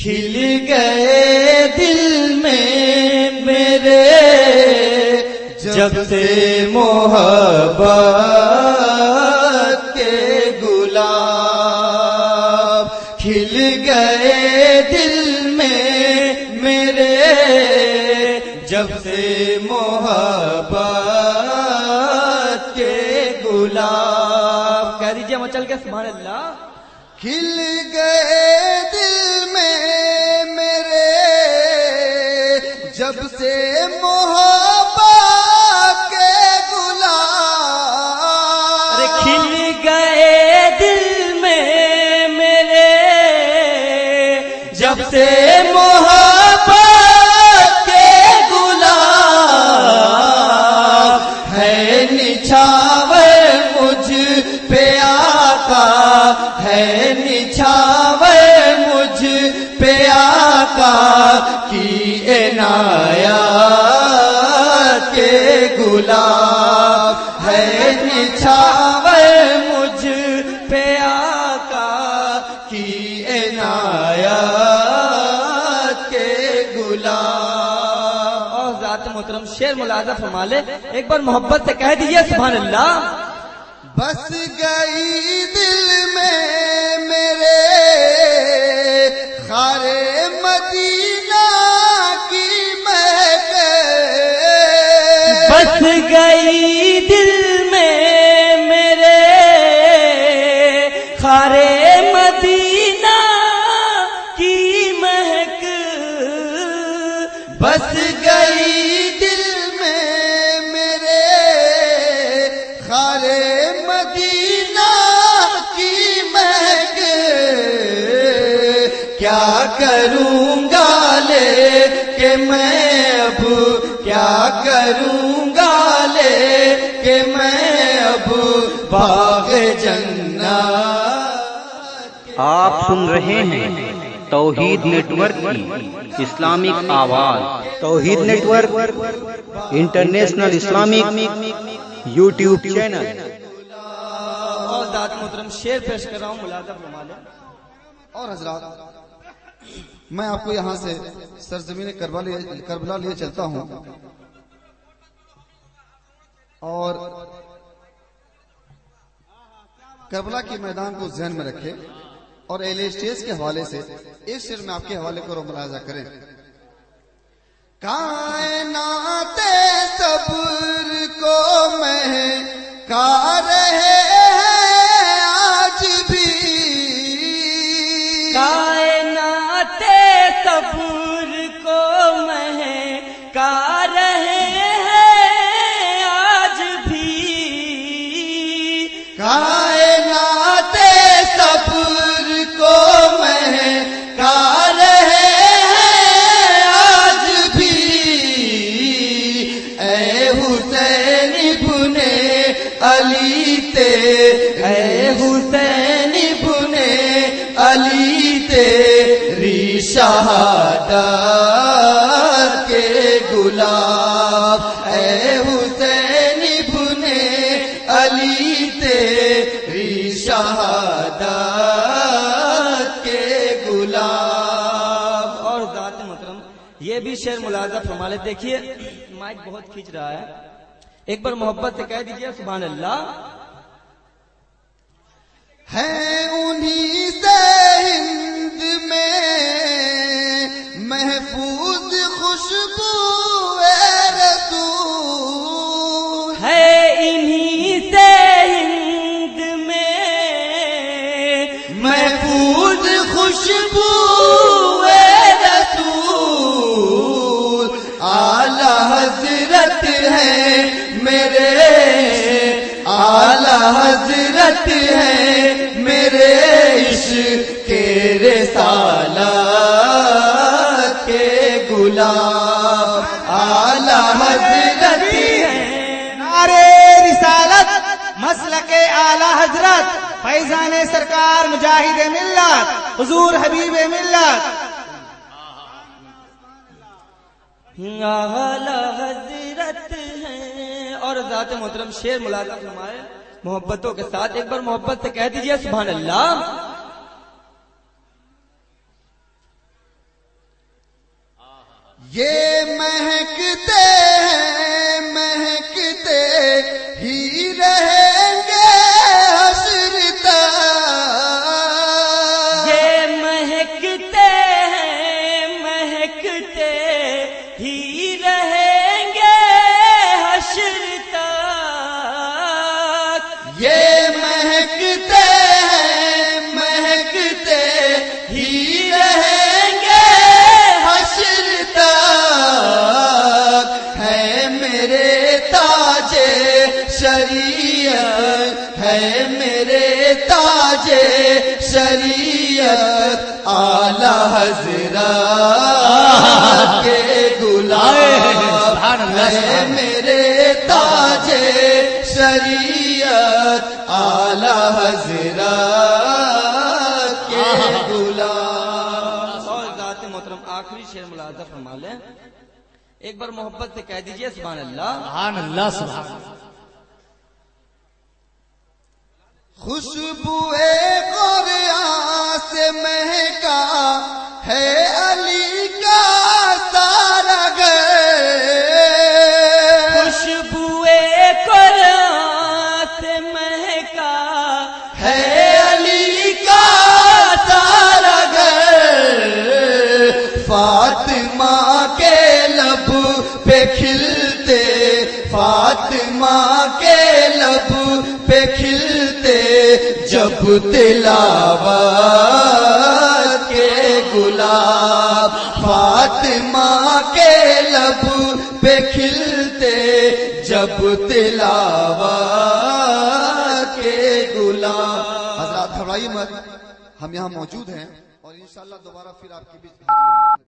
کھل گئے دل میں میرے جب سے محبت کے گلاب، کھل گئے دل میں میرے جب سے محبت کے گلاب۔ کہہ دیجیے مچل کے سبحان اللہ۔ کھل گئے دل میں میرے جب سے محبت کے گلاب، ارے کھل گئے دل میں میرے جب سے محبت کے گلاب، ہے نچھاور مجھ پہ آقا، ہے نچھاور مجھ پہ آقا کی عنایات کے گلاب، ہے نچھاور مجھ پہ آقا کی عنایات کے گلاب۔ اور ذات محترم شعر ملاحظہ فرما لے، ایک بار محبت سے کہہ دیجیے سبحان اللہ۔ بس گئی دل میں میرے خار مدینہ کی مہک، بس گئی دل میں میرے خار مدینہ کی مہک، بس گئی دل میں میرے خار مدینہ کی مہک، کیا کروں گا لے کہ میں اب، کیا کروں گا لے کہ میں اب باغ جنت۔ آپ سن رہے ہیں توحید نیٹ ورک کی اسلامک آواز۔ Tawheed network international Islamic YouTube channel. اور ذات محترم شعر پیش کر رہا ہوں، ملاحظہ فرما لیں۔ اور حضرات، میں آپ کو یہاں سے سرزمین کربلا لیے چلتا ہوں، اور کربلا کے میدان کو ذہن میں رکھے اور اہل اسٹیج کے حوالے سے ایک شعر میں آپ کے حوالے کو ملاحظہ کریں۔ کائنات صبر کو مہکا رہے ہیں آج بھی، کائنات صبر کو مہکا رہے ہیں آج بھی، کائنات صبر کو مہکا رہے ہیں آج بھی، اے حسین ابن علی اے حسین ابن علی تیری شہادت کے گلاب، اے حسین ابن علی تیری شہادت کے گلاب۔ اور ذات محترم یہ بھی شعر ملاحظہ فرما لے، دیکھیے مائک بہت کھینچ رہا ہے، ایک بار محبت سے کہہ دیجیے سبحان اللہ۔ ہے انہی سے ہند میں محفوظ خوشبو رسول، ہے انہی سے ہند میں محفوظ خوشبو رسول، اعلی حضرت ہے میرے، اعلی حضرت ہے میرے عشق کے رسالت کے گلاب، اعلی حضرت ہے۔ نعرے رسالت مسلک اعلی حضرت فیضان سرکار مجاہد ملت حضور حبیب ملت۔ اعلی حضرت ہیں۔ اور ذات محترم شعر ملاحظہ فرمائے محبتوں کے ساتھ، ایک بار محبت سے کہہ دیجیے سبحان اللہ۔ یہ مہکتے ہیں مہکتے ہی رہیں گے حشر تک یہ مہکتے ہیں مہکتے ہی رہیں گے حشر تک یہ مہکتے ہیں مہکتے ہی رہیں گے حشر تک ہے میرے تاج شریعت ہے میرے تاج شریعت اعلی حضرات کے غلام ہے میرے تاج شریعت اعلی حضرات کے غلام. اور ذات محترم آخری شعر ملاحظہ فرما لیں. ایک بار محبت سے کہہ دیجئے سبحان اللہ. سبحان اللہ سبحان اللہ. خوشبوئے قرآن سے مہکا ہے علی کا سارا گھر خوشبوئے قرآن سے مہکا ہے علی کا سارا گھر فاطمہ کے لب پہ کھلتے فاطمہ کے لب پہ کھلتے جب تلاوت کے گلاب فاطمہ کے لب پہ کھلتے جب تلاوت کے گلاب. حضرات گھبرائیے مت، ہم یہاں موجود ہیں اور انشاءاللہ دوبارہ پھر آپ کے بیچ حاضر ہوں گے.